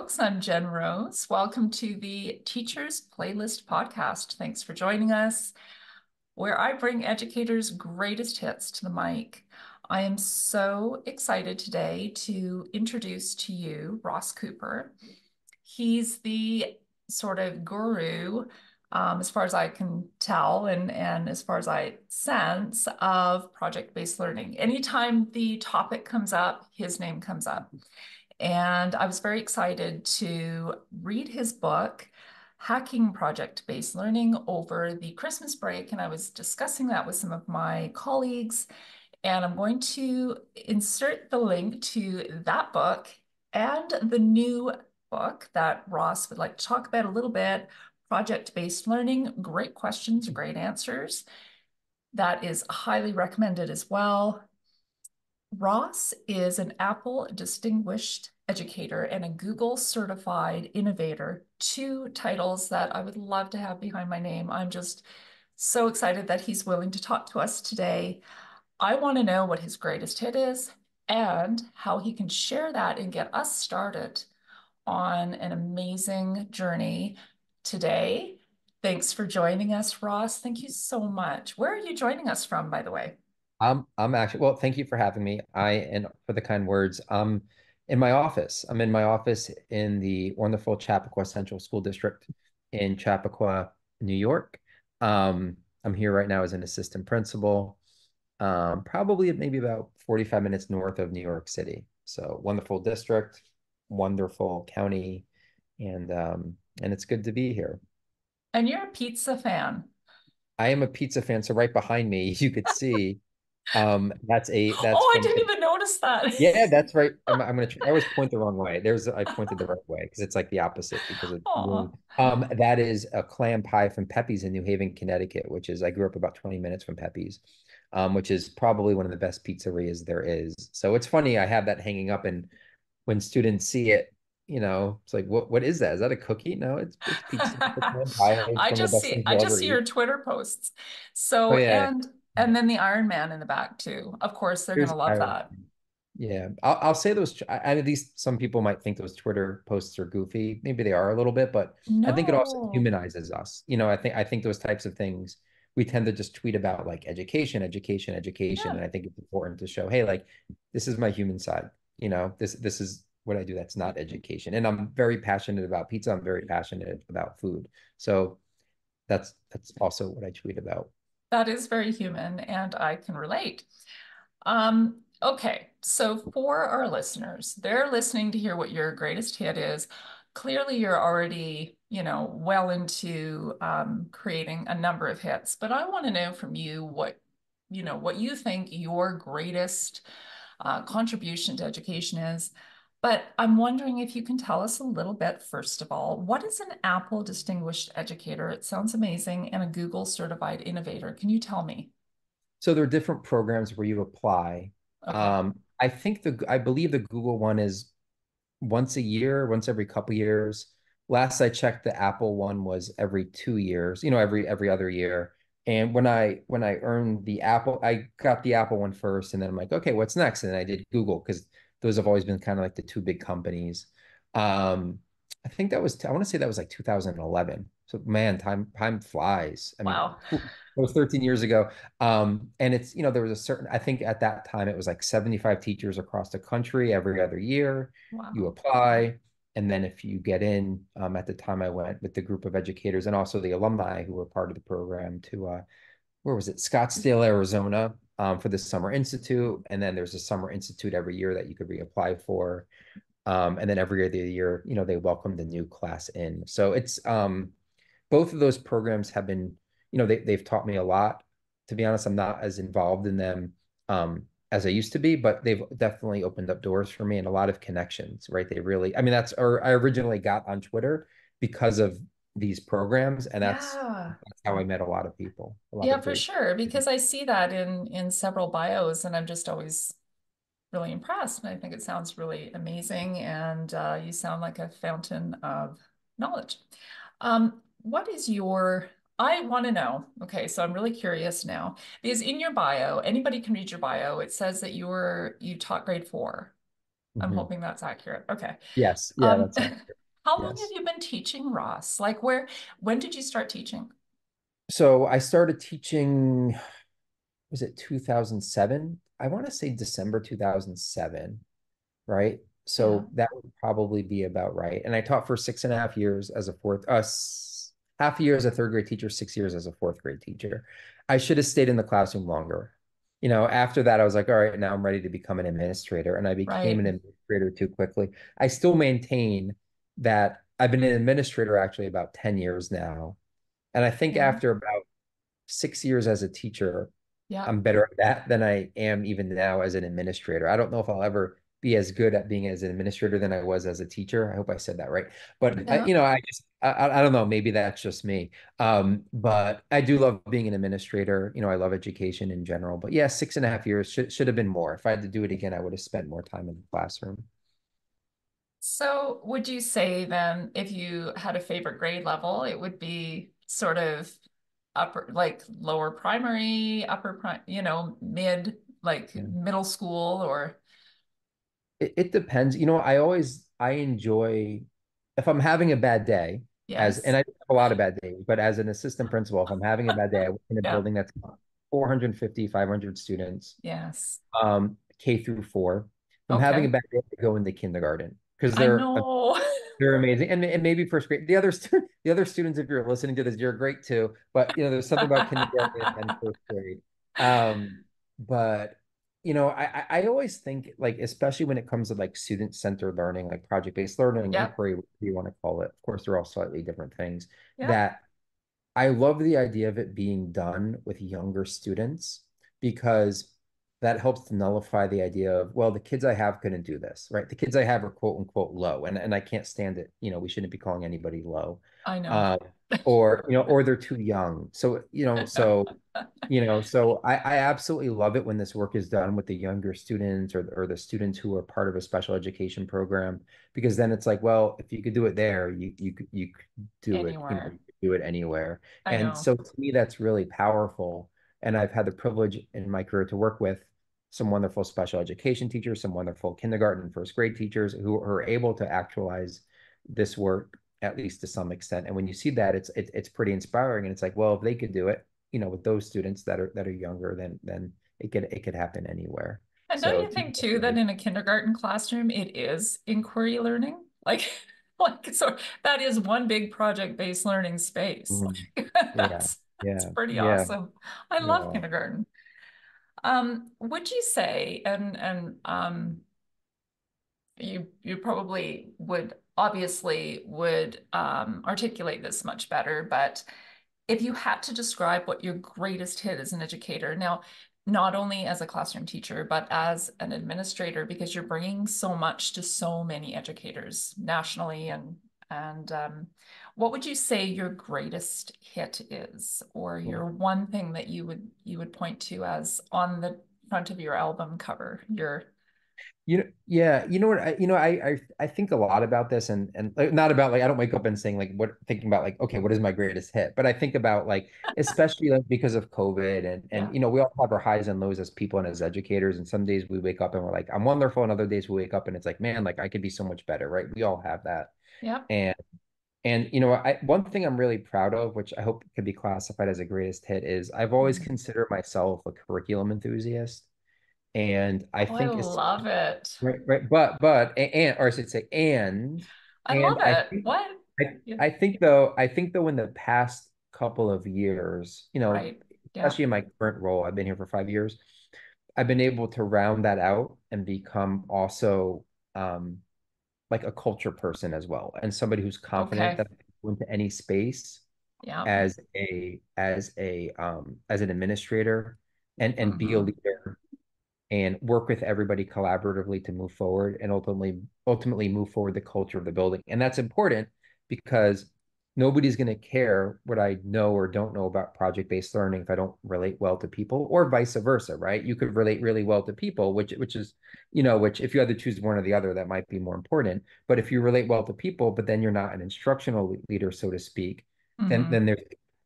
folks. I'm Jen Rose. Welcome to the Teachers Playlist podcast. Thanks for joining us, where I bring educators' greatest hits to the mic. I am so excited today to introduce to you Ross Cooper. He's the sort of guru, as far as I can tell, and as far as I sense, of project-based learning. Anytime the topic comes up, his name comes up. And I was very excited to read his book, Hacking Project-Based Learning, over the Christmas break. And I was discussing that with some of my colleagues. And I'm going to insert the link to that book and the new book that Ross would like to talk about a little bit, Project-Based Learning. Great questions, great answers. That is highly recommended as well. Ross is an Apple Distinguished Educator and a Google Certified Innovator, two titles that I would love to have behind my name. I'm just so excited that he's willing to talk to us today. I want to know what his greatest hit is and how he can share that and get us started on an amazing journey today. Thanks for joining us, Ross. Thank you so much. Where are you joining us from, by the way? I'm actually, well, thank you for having me. And for the kind words. In my office. I'm in my office in the wonderful Chappaqua Central School District in Chappaqua, New York. I'm here right now as an assistant principal, probably maybe about 45 minutes north of New York City. So wonderful district, wonderful county, and it's good to be here. And you're a pizza fan. I am a pizza fan, so right behind me, you could see that's Oh, I from didn't even notice that. Yeah, that's right. I'm gonna try. I always point the wrong way. I pointed the right way because it's like the opposite because of Oh, that is a clam pie from Pepe's in New Haven, Connecticut, which is I grew up about 20 minutes from Pepe's, which is probably one of the best pizzerias there is. So it's funny, I have that hanging up, and when students see it, it's like, what is that? Is that a cookie? No, it's pizza. It's a clam pie. It's one of the best things I you'll just ever see your eat. Twitter posts. Oh So, yeah. and then the Iron Man in the back too. Of course, they're Here's gonna love that. Yeah, I'll say those. At least some people might think those Twitter posts are goofy. Maybe they are a little bit, but I think it also No. humanizes us. I think those types of things we tend to just tweet about like education, education, education, Yeah, and I think it's important to show, hey, like this is my human side. This is what I do. That's not education, and I'm very passionate about pizza. I'm very passionate about food. So that's also what I tweet about. that is very human, and I can relate. Okay, so for our listeners, they're listening to hear what your greatest hit is. Clearly, you're already, well into creating a number of hits, but I want to know from you what you think your greatest contribution to education is. But I'm wondering if you can tell us a little bit, first of all, what is an Apple Distinguished Educator? It sounds amazing, and a Google Certified Innovator. Can you tell me? So there are different programs where you apply. Okay. I believe the Google one is once a year, once every couple years. Last I checked, the Apple one was every 2 years, every other year. And when I earned the Apple, I got the Apple one first, and then I'm like, okay, what's next? And I did Google because those have always been kind of like the two big companies. Um, I want to say that was like 2011. So man, time flies. I mean, Wow. it was 13 years ago. And there was I think at that time it was like 75 teachers across the country every other year. You Wow. apply, and then if you get in, at the time I went with the group of educators and also the alumni who were part of the program to where was it? Scottsdale, Arizona, for the Summer Institute. And then there's a Summer Institute every year that you could reapply for. And then every other year, they welcome the new class in. So it's both of those programs have been, they've taught me a lot. To be honest, I'm not as involved in them as I used to be, but they've definitely opened up doors for me and a lot of connections, right? They really, I mean, or I originally got on Twitter because of these programs, and Yeah. that's how I met a lot of people, a lot Yeah, of for great. sure. Because I see that in several bios, and I'm just always really impressed. And I think it sounds really amazing, and you sound like a fountain of knowledge. What is your? I want to know. Okay, so I'm really curious now because in your bio, anybody can read your bio. It says that you taught grade 4. I'm Mhm. hoping that's accurate. Okay. Yes, yeah, Um, that's it. how long have Yes. you been teaching, Ross? When did you start teaching? So I started teaching, was it 2007? I want to say December 2007, right? Yeah, So that would probably be about right. And I taught for 6.5 years as a half a year as a third grade teacher, 6 years as a fourth grade teacher. I should have stayed in the classroom longer. After that, I was like, all right, now I'm ready to become an administrator. And I became right. an administrator too quickly. I still maintain that I've been an administrator actually about 10 years now. And I think Yeah, after about 6 years as a teacher, yeah, I'm better at that than I am even now as an administrator. I don't know if I'll ever be as good at being as an administrator than I was as a teacher. I hope I said that right. But yeah. I don't know. Maybe that's just me. But I do love being an administrator. I love education in general. But yeah, 6.5 years should have been more. If I had to do it again, I would have spent more time in the classroom. So would you say then if you had a favorite grade level, it would be sort of upper, like lower primary, mid, like Yeah. middle school or It depends. I enjoy if I'm having a bad day, and yes. I have a lot of bad days, but as an assistant principal, if I'm having a bad day, I work in a Yeah. building that's 450, 500 students, Yes. K through 4. If I'm having a Okay. bad day, I go into kindergarten because I know. they're amazing, and maybe first grade. The other students, if you're listening to this, you're great too. But there's something about kindergarten and first grade. Um, but I always think like, especially when it comes to like student-centered learning, like project-based learning, Yep. inquiry, whatever you want to call it. Of course, they're all slightly different things. Yep. That I love the idea of it being done with younger students because that helps to nullify the idea of, well, the kids I have couldn't do this, right? The kids I have are quote unquote low, and I can't stand it. We shouldn't be calling anybody low, I know. um, or they're too young. So I absolutely love it when this work is done with the younger students or the students who are part of a special education program, because then it's like, well, if you could do it there, you could do it, Anywhere. you could do it anywhere. I And know. so to me, that's really powerful. And I've had the privilege in my career to work with some wonderful special education teachers, some wonderful kindergarten and first grade teachers who are able to actualize this work at least to some extent. And when you see that, it's pretty inspiring. And it's like, well, if they could do it, with those students that are younger, then it could happen anywhere. And don't So you to me, think that's too that really, in a kindergarten classroom it is inquiry learning? Like, like so that is one big project-based learning space. mhm. Like Yeah, that's yeah, pretty yeah, awesome. I love yeah. kindergarten. Would you say, and you probably would obviously would articulate this much better, but if you had to describe what your greatest hit as an educator, now, not only as a classroom teacher, but as an administrator, because you're bringing so much to so many educators nationally, and what would you say your greatest hit is, or your one thing that you would point to as on the front of your album cover? Yeah, you know what? I think a lot about this, and like, not about like, I don't wake up and saying like, what thinking about like, okay, what is my greatest hit? But I think about like, especially like because of COVID, and Yeah, we all have our highs and lows as people and as educators, and some days we wake up and we're like, I'm wonderful, and other days we wake up and it's like, man, like I could be so much better, right? We all have that. yeah, And one thing I'm really proud of, which I hope could be classified as a greatest hit, is I've always mm. considered myself a curriculum enthusiast. And I Oh, I think it's love it. right, and or I should say I love and it. What? Yeah, I think though in the past couple of years, right. Yeah. especially in my current role, I've been here for 5 years, I've been able to round that out and become also um like a culture person as well, and somebody who's confident Okay. that I can go into any space Yeah. as an administrator and be a Hmm. leader and work with everybody collaboratively to move forward and ultimately move forward the culture of the building. And that's important because nobody's going to care what I know or don't know about project-based learning if I don't relate well to people, or vice versa, right? You could relate really well to people, which is, which if you had to choose one or the other, that might be more important. But if you relate well to people, but then you're not an instructional leader, so to speak, then Hmm. then there's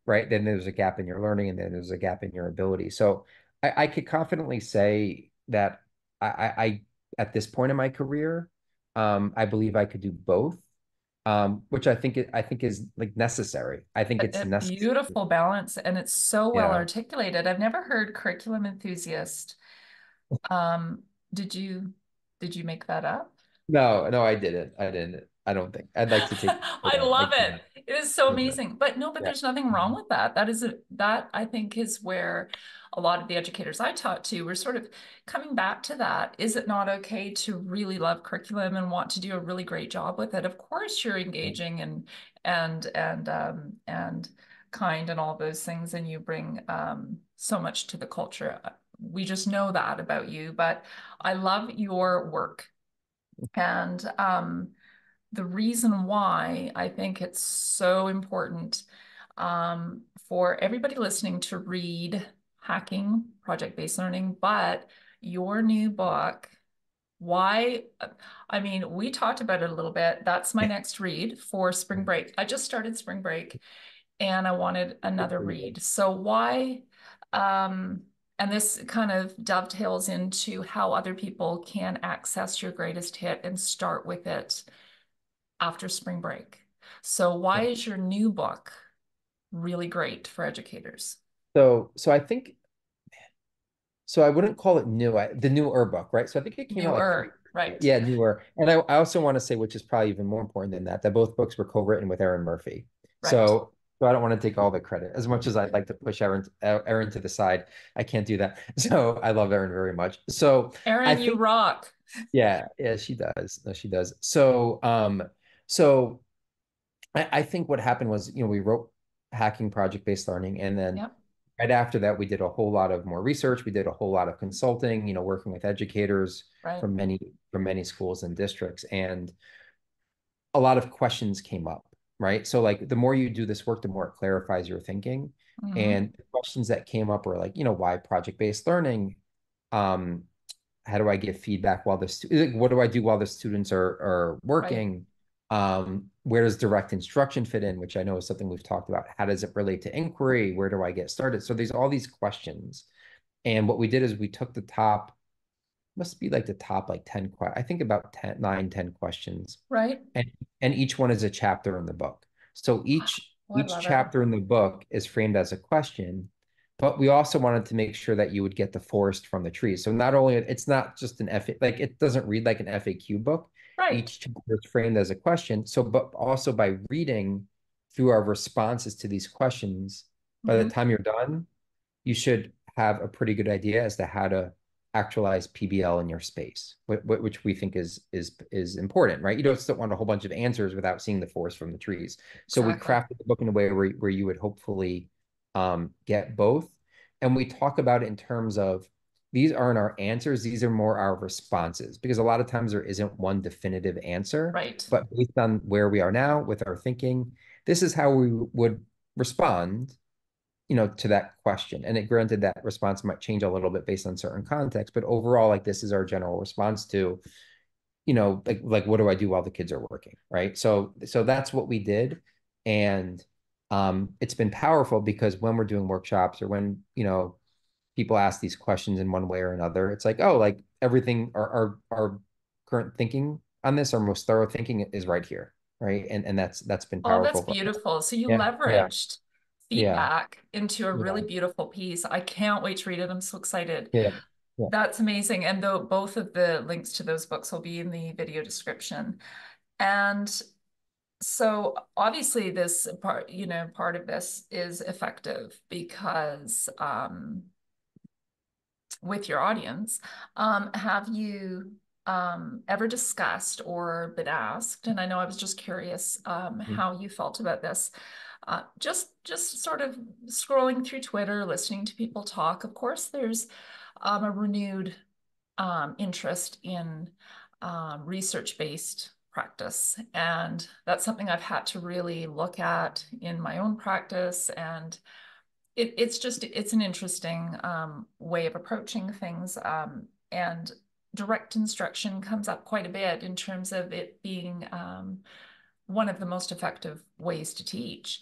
right, then there's a gap in your learning, and then there's a gap in your ability. So I could confidently say that I at this point in my career. I believe I could do both, which I think is like necessary. I think it's A necessary. beautiful balance, and it's so well Yeah. articulated. I've never heard curriculum enthusiast. Um, did you did you make that up? No, no, I didn't. I didn't. I don't think. I'd like to take for I that. love Like, it. It is so yeah, amazing. But no, but yeah. there's nothing wrong with that. That I think is where a lot of the educators I taught to were sort of coming back to that. Is it not okay to really love curriculum and want to do a really great job with it? Of course, you're engaging and kind and all those things, and you bring so much to the culture. We just know that about you. But I love your work. And the reason why I think it's so important for everybody listening to read Hacking Project-Based Learning, but your new book, why, I mean, we talked about it a little bit. That's my next read for spring break. I just started spring break and I wanted another read. So why, um, and this kind of dovetails into how other people can access your greatest hit and start with it after spring break. So why is your new book really great for educators? So I think so. I wouldn't call it new. The newer book, right? So I think it came out like three. Newer, right? Yeah, newer. And I also want to say, which is probably even more important than that, that both books were co-written with Erin Murphy. Right. So I don't want to take all the credit. As much as I'd like to push Erin to the side, I can't do that. So I love Erin very much. So I Erin, you think, rock. yeah, yeah, she does. No, she does. So I think what happened was, we wrote Hacking Project-Based Learning, and then Yep, right after that, we did a whole lot of more research. We did a whole lot of consulting, working with educators right. from many schools and districts. And a lot of questions came up, right? So like the more you do this work, the more it clarifies your thinking. Hmm. And the questions that came up were like, why project-based learning? Um, how do I give feedback while what do I do while the students are Right, working? Where does direct instruction fit in, which I know is something we've talked about. How does it relate to inquiry? Where do I get started? So there's all these questions. And what we did is we took the top, must be like the top like 10, I think about 10, 9, 10 questions. right. And each one is a chapter in the book. So Oh, I each love it. chapter in the book is framed as a question, but we also wanted to make sure that you would get the forest from the trees. So not only it's not just an F like it doesn't read like an FAQ book. Right. Each chapter is framed as a question. So but also by reading through our responses to these questions, by the Hmm. time you're done, you should have a pretty good idea as to how to actualize PBL in your space, which we think is important, right? You don't still want a whole bunch of answers without seeing the forest from the trees. So we Exactly. crafted the book in a way where you would hopefully get both. And we talk about it in terms of these aren't our answers, these are more our responses, because a lot of times there isn't one definitive answer, Right. but based on where we are now with our thinking, this is how we would respond to that question. And it granted that response might change a little bit based on certain context, but overall, like this is our general response to, like what do I do while the kids are working, right? So that's what we did, and it's been powerful because when we're doing workshops or when people ask these questions in one way or another, it's like, oh, like everything, our current thinking on this, our most thorough thinking is right here, right? And that's been Oh, that's powerful for us. beautiful. So you Yeah, yeah, leveraged yeah, feedback into a really yeah, beautiful piece. I can't wait to read it. I'm so excited. yeah, yeah. That's amazing. And though both of the links to those books will be in the video description. And so obviously this part, part of this is effective because with your audience, have you ever discussed or been asked, and I know I was just curious how you felt about this, just sort of scrolling through Twitter, listening to people talk. Of course, there's a renewed interest in research-based practice. And that's something I've had to really look at in my own practice. And it's an interesting way of approaching things. And direct instruction comes up quite a bit in terms of it being one of the most effective ways to teach.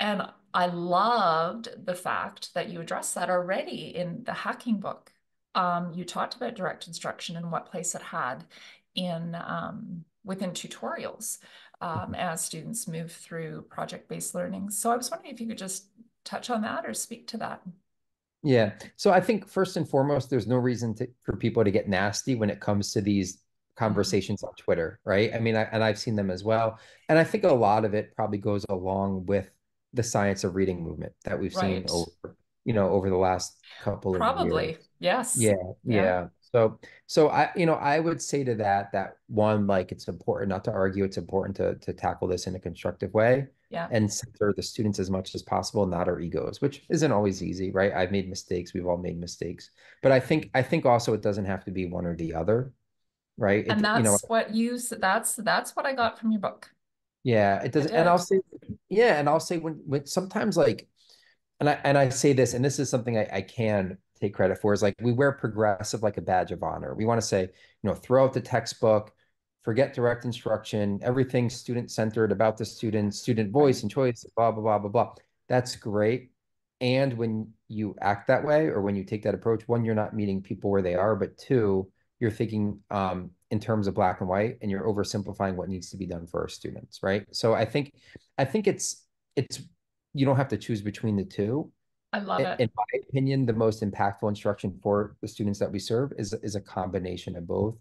And I loved the fact that you addressed that already in the hacking book. you talked about direct instruction and what place it had in within tutorials as students move through project-based learning. So I was wondering if you could just touch on that or speak to that. Yeah. So I think first and foremost, there's no reason for people to get nasty when it comes to these Mhm. conversations on Twitter, right? I mean, and I've seen them as well. And I think a lot of it probably goes along with the science of reading movement that we've seen Right. over the last couple of years. Probably. Yes. Yeah, Yeah. yeah. So I would say to that one, like it's important not to argue. It's important to tackle this in a constructive way Yeah. and center the students as much as possible, not our egos, which isn't always easy, right? I've made mistakes. We've all made mistakes. But I think also it doesn't have to be one or the other, right? And that's what I got from your book. Yeah, it I does. And I'll did. say, yeah, and I'll say when sometimes like and I say this, and this is something I can take credit for, is like we wear progressive like a badge of honor. We want to say, throw out the textbook, forget direct instruction, everything student centered about the student, student Right. voice and choice, blah, blah, blah, blah, blah. That's great. And when you act that way or when you take that approach, one, you're not meeting people where they are, but two, you're thinking in terms of black and white, and you're oversimplifying what needs to be done for our students, right? So I think it's you don't have to choose between the two. I love it. In my opinion, the most impactful instruction for the students that we serve is a combination of both.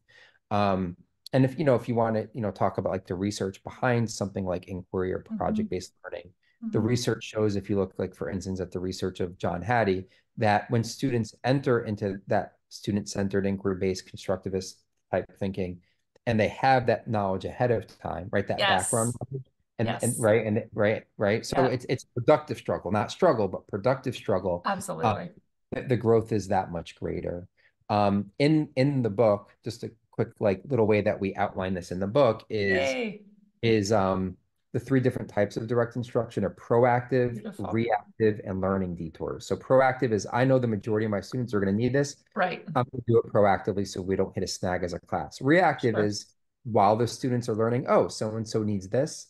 Um, and if you want to, talk about like the research behind something like inquiry or Hmm. project-based learning, the Hmm. research shows, if you look like, for instance, at the research of John Hattie, that when students enter into that student-centered inquiry-based constructivist type thinking, and they have that knowledge ahead of time, right? That background Yes. knowledge, and Yes. right and right. So Yeah. it's productive struggle, not struggle, but productive struggle. Um, Absolutely. the growth is that much greater. In the book, just a quick like little way that we outline this in the book Yay. is the three different types of direct instruction are proactive, Beautiful. reactive, and learning detours. So proactive is I know the majority of my students are going to need this. Right. I'm going to do it proactively so we don't hit a snag as a class. Reactive Sure. is while the students are learning, oh, so and so needs this,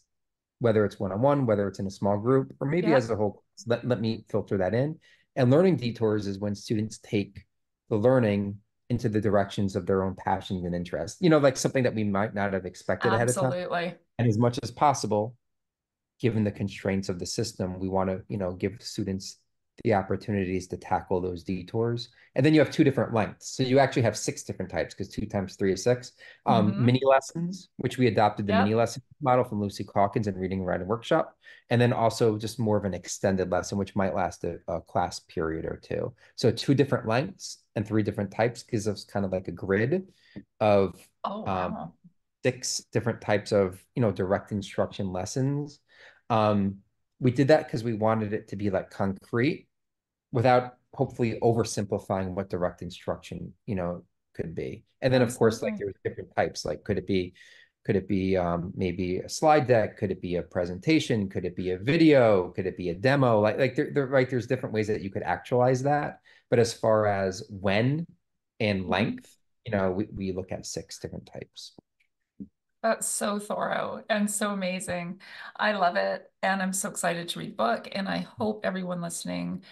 whether it's one-on-one, whether it's in a small group, or maybe Yeah. as a whole. Let me filter that in. And learning detours is when students take the learning into the directions of their own passions and interests, like something that we might not have expected ahead of time. Absolutely. And as much as possible, given the constraints of the system, we want to, give students the opportunities to tackle those detours. And then you have two different lengths. So you actually have six different types because 2 times 3 is 6. Hmm. Mini lessons, which we adopted the mini Yep. lesson model from Lucy Calkins and Reading and Writing Workshop. And then also just more of an extended lesson, which might last a class period or two. So two different lengths and three different types gives us kind of like a grid of Oh, um, wow. six different types of, direct instruction lessons. Um, we did that because we wanted it to be like concrete without hopefully oversimplifying what direct instruction, could be. And then of course, like Absolutely. there's different types. Like could it be maybe a slide deck? Could it be a presentation? Could it be a video? Could it be a demo? Like right, there's different ways that you could actualize that. But as far as when and Mhm. length, we look at six different types. That's so thorough and so amazing. I love it. And I'm so excited to read the book. And I hope everyone listening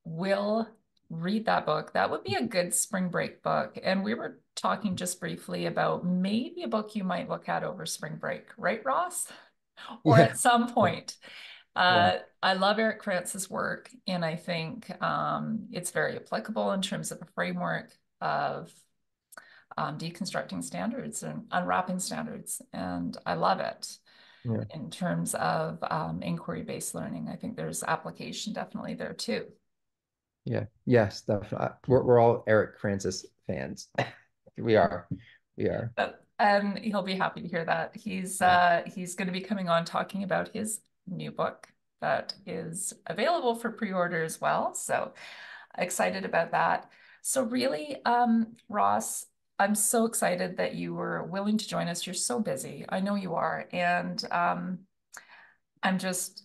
will read that book. That would be a good spring break book. And we were talking just briefly about maybe a book you might look at over spring break, right, Ross? Or Yeah. at some point. Yeah. I love Eric France's work, and I think it's very applicable in terms of a framework of deconstructing standards and unwrapping standards. And I love it Yeah. in terms of inquiry-based learning. I think there's application definitely there too. Yeah. Yes, definitely. We're all Eric Francis fans. We are. We are. And he'll be happy to hear that. Yeah. He's going to be coming on talking about his new book that is available for pre-order as well. So excited about that. So really, Ross, I'm so excited that you were willing to join us. You're so busy. I know you are. And I'm just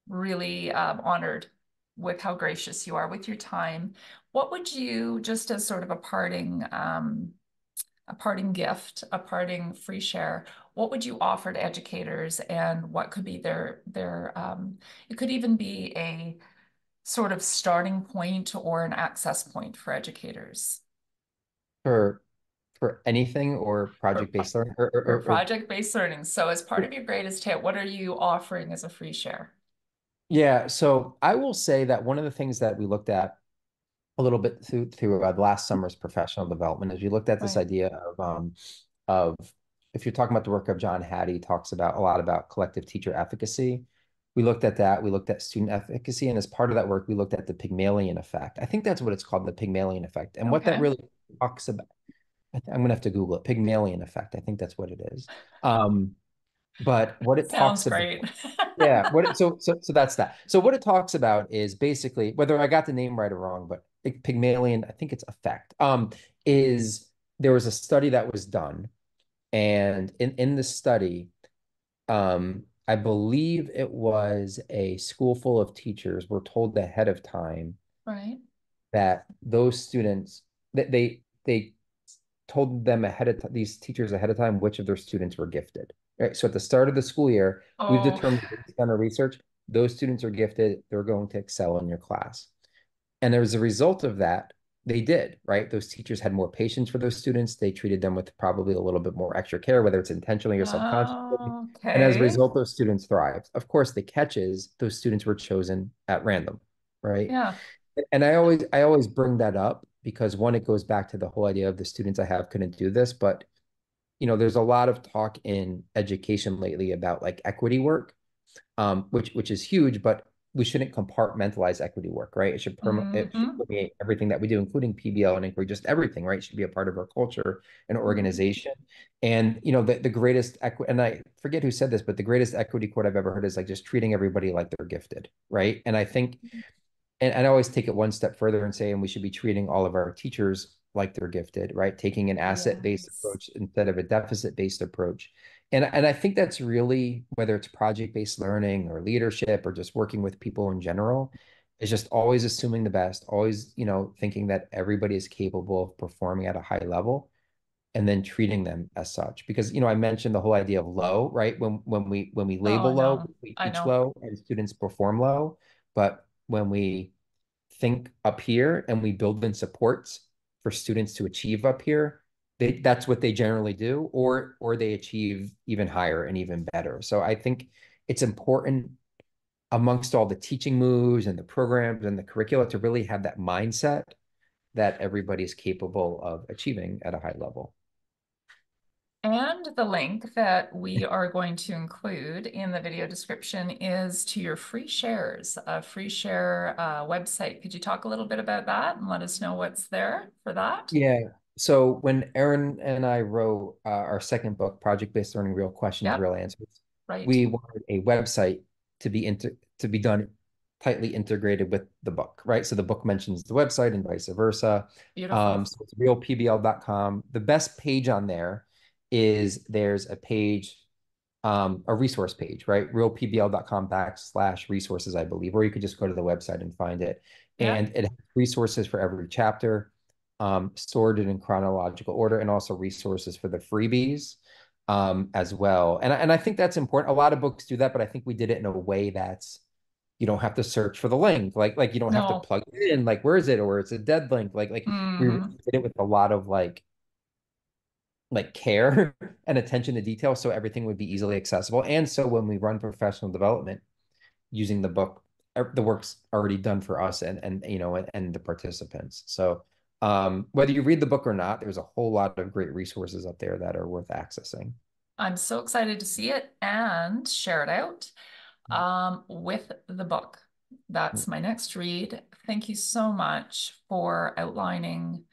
really honored with how gracious you are with your time. What would you, just as sort of a parting gift, a parting free share, what would you offer to educators and what could be it could even be a sort of starting point or an access point for educators for anything or for, project-based learning for or project-based learning. So as part of your greatest hit, what are you offering as a free share? yeah, so I will say that one of the things that we looked at a little bit through last summer's professional development is we looked at this Right. idea of if you're talking about the work of John Hattie, talks about a lot about collective teacher efficacy. We looked at that. We looked at student efficacy, and as part of that work, we looked at the Pygmalion effect. I think that's what it's called, the Pygmalion effect. And what that Okay. really talks about, I'm gonna have to Google it, Pygmalion effect. I think that's what it is. Um, but what it Sounds talks about, great. yeah, so that's that. So what it talks about is basically whether I got the name right or wrong, but Pygmalion, I think it's effect. Is there was a study that was done, and in the study, I believe it was a school full of teachers were told ahead of time Right. that those students that they told them ahead of these teachers ahead of time which of their students were gifted. Right. So at the start of the school year, we've Oh, determined based on our research, those students are gifted, they're going to excel in your class. And as a result of that, they did, right? Those teachers had more patience for those students. They treated them with probably a little bit more extra care, whether it's intentionally or subconsciously. And as a okay. result, those students thrived. Of course, the catch is those students were chosen at random, right? Yeah. And I always bring that up because one, it goes back to the whole idea of the students I have couldn't do this, but there's a lot of talk in education lately about like equity work, which is huge, but we shouldn't compartmentalize equity work, right? It should Hmm. permeate everything that we do, including PBL and inquiry, just everything, right? It should be a part of our culture and organization. And the greatest equity, and I forget who said this, but the greatest equity quote I've ever heard is like just treating everybody like they're gifted, right? And I think and I always take it one step further and say, and we should be treating all of our teachers like they're gifted, right? Taking an asset-based Yes. approach instead of a deficit-based approach. And I think that's really, whether it's project-based learning or leadership or just working with people in general, is just always assuming the best, always, thinking that everybody is capable of performing at a high level and then treating them as such. Because, I mentioned the whole idea of low, right? When we Oh, label low, no. we I teach know. low and students perform low. But when we think up here and we build in supports for students to achieve up here, that's what they generally do, or they achieve even higher and even better. So I think it's important amongst all the teaching moves and the programs and the curricula to really have that mindset that everybody's capable of achieving at a high level. And the link that we are going to include in the video description is to your free shares, a free share website. Could you talk a little bit about that and let us know what's there for that? Yeah. So when Erin and I wrote our second book, Project-Based Learning: Real Questions, Yep, Real Answers, right. we wanted a website to be done tightly integrated with the book, right? So the book mentions the website and vice versa. Beautiful. So it's realpbl.com. The best page on there is there's a resource page, right? realpbl.com/resources, I believe, or you could just go to the website and find it. Yeah. And it has resources for every chapter, sorted in chronological order, and also resources for the freebies as well. And I think that's important. A lot of books do that, but I think we did it in a way that's you don't have to search for the link, like you don't have to No. plug it in, like where is it, or it's a dead link, like we really Hmm. did it with a lot of like care and attention to detail so everything would be easily accessible. And so when we run professional development using the book, the work's already done for us and the participants. So whether you read the book or not, there's a whole lot of great resources up there that are worth accessing. I'm so excited to see it and share it out with the book. That's my next read. Thank you so much for outlining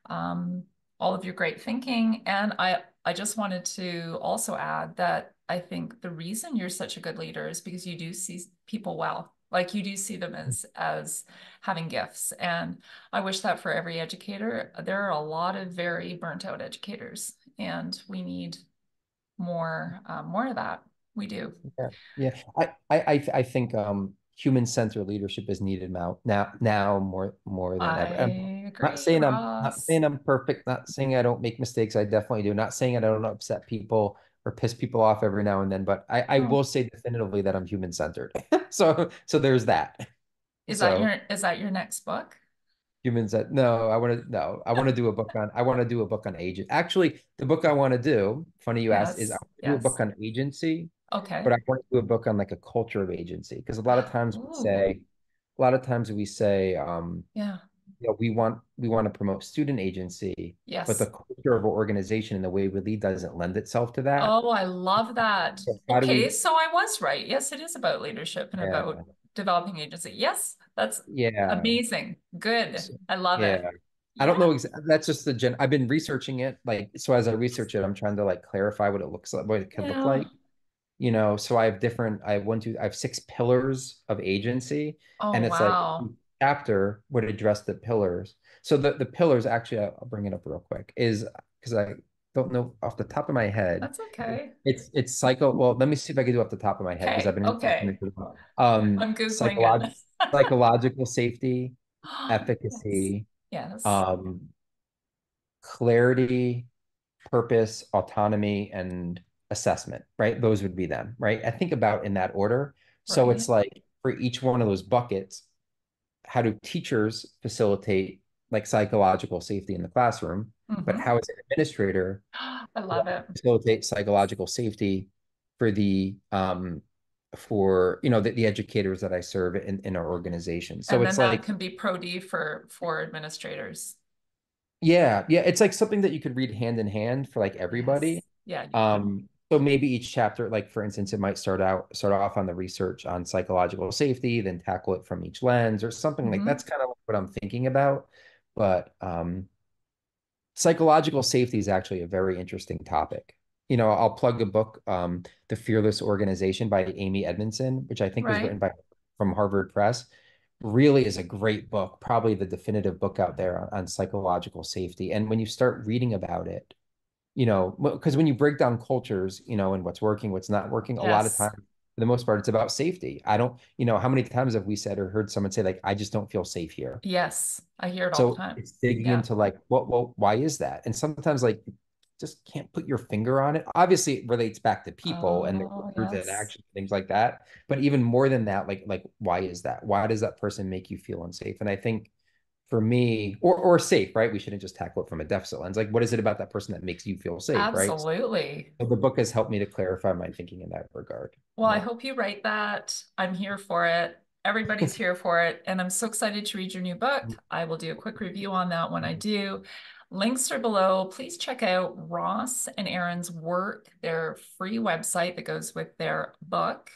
um, all of your great thinking. And I just wanted to also add that I think the reason you're such a good leader is because you do see people well. Like you do see them as having gifts. And I wish that for every educator. There are a lot of very burnt out educators, and we need more of that. We do. Yeah, yeah. I think human-centered leadership is needed now more than ever. I'm I not agree, saying I'm not Ross. saying I'm perfect, not saying I don't make mistakes. I definitely do. Not saying I don't upset people or piss people off every now and then, but I Oh, will say definitively that I'm human-centered. So there's that. So is that your next book? humans that no, I want to do a book on agent. Actually, the book I want to do, funny you asked, is I Yes, want to do a book yes. on agency, Okay. but I want to do a book on like a culture of agency. Because Ooh, a lot of times we say, yeah. we want to promote student agency, but the Yes. culture of our organization and the way we lead doesn't lend itself to that. Oh, I love that. So how do Okay, we, so I was right. Yes, it is about leadership and about yeah, developing agency. Yes, that's yeah. amazing. Good. So, I love it. yeah. I don't Yeah. know that's just I've been researching it. Like, so as I research it, I'm trying to like clarify what it looks like, what it could look Yeah. like. So I have 6 pillars of agency, Oh, and it's like wow. each chapter would address the pillars. So the pillars, actually, I'll bring it up real quick, is because I don't know off the top of my head. That's okay. It's psycho. Well, let me see if I can do it off the top of my head because I've Okay. been researching Okay. it. I'm Googling Psycholog it. Psychological safety, Yes. efficacy, Yes. um, clarity, purpose, autonomy, and assessment, right? Those would be them, right? I think about in that order. So Right. it's like for each one of those buckets, how do teachers facilitate like psychological safety in the classroom? But Hmm. how is an administrator I love it. facilitate psychological safety for the educators that I serve in our organization? So And then it's that like, can be pro D for administrators. yeah, it's like something that you could read hand in hand for like everybody. Yes. Yeah, you can. So maybe each chapter, like for instance, it might start off on the research on psychological safety, then tackle it from each lens or something like Hmm. that's kind of what I'm thinking about. But psychological safety is actually a very interesting topic. I'll plug a book, The Fearless Organization by Amy Edmondson, which I think was Right. written by from Harvard Press. Really is a great book, probably the definitive book out there on psychological safety. And when you start reading about it, because when you break down cultures, and what's working, what's not working, a lot of Yes. times, for the most part, it's about safety. I don't, how many times have we said or heard someone say, like, I just don't feel safe here? Yes. I hear it all the So time. it's digging Yeah. into like, well, why is that? And sometimes like just can't put your finger on it. Obviously, it relates back to people and their Oh, words and yes. actions, things like that. But even more than that, like why is that? Why does that person make you feel unsafe? And I think for me, or safe, right? We shouldn't just tackle it from a deficit lens. Like, what is it about that person that makes you feel safe, right? Absolutely. So the book has helped me to clarify my thinking in that regard. Well, I Yeah. hope you write that. I'm here for it. Everybody's here for it. And I'm so excited to read your new book. I will do a quick review on that when I do. Links are below. Please check out Ross and Erin's work, their free website that goes with their book.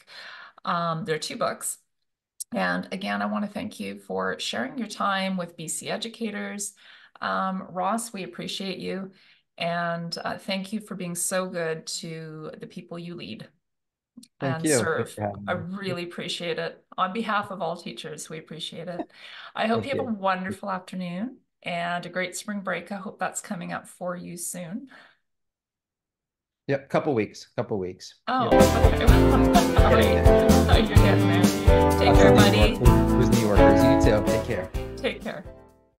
There are 2 books. And again, I want to thank you for sharing your time with BC educators. Ross, we appreciate you. And thank you for being so good to the people you lead Thank and you. Thanks serve. for having I me. really appreciate it. On behalf of all teachers, we appreciate it. I hope Thank you have a you. wonderful afternoon and a great spring break. I hope that's coming up for you soon. Yep, couple weeks. Oh, Yep. okay. All Getting right. there. Oh, you're getting there. Take Lots care, of New York, buddy. those New Yorkers. You too. Take care. Take care.